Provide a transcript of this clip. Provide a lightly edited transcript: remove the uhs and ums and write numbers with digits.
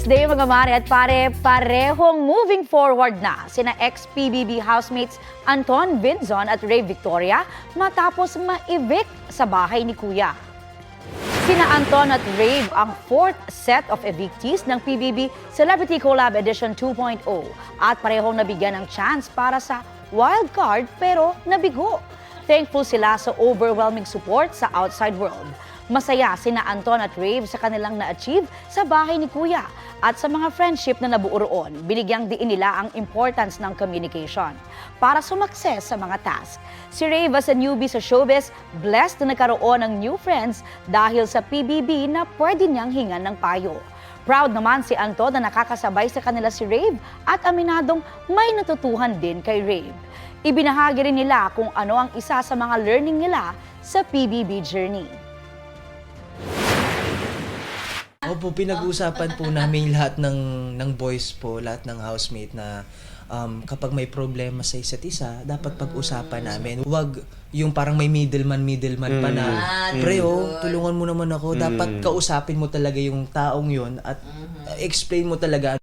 Thursday mga mare at parehong moving forward na sina ex-PBB housemates Anton Vinzon at Ray Victoria matapos ma-evict sa bahay ni Kuya. Sina Anton at Ray ang fourth set of evictees ng PBB Celebrity Collab Edition 2.0 at parehong nabigyan ng chance para sa wild card pero nabigo. Thankful sila sa overwhelming support sa outside world. Masaya sina Anton at Rave sa kanilang na-achieve sa bahay ni Kuya at sa mga friendship na nabuo roon. Binigyang diin nila ang importance ng communication para sumakses sa mga task. Si Rave as a newbie sa showbiz, blessed na nagkaroon ng new friends dahil sa PBB na pwede niyang hingan ng payo. Proud naman si Anton na nakakasabay sa kanila si Rave at aminadong may natutuhan din kay Rave. Ibinahagi rin nila kung ano ang isa sa mga learning nila sa PBB journey. Opo, pinag-uusapan po namin lahat ng boys po, lahat ng housemate na kapag may problema sa isa't isa, dapat pag-usapan namin. Huwag yung parang may middleman pa na, pre, tulungan mo naman ako. Dapat kausapin mo talaga yung taong yun at explain mo talaga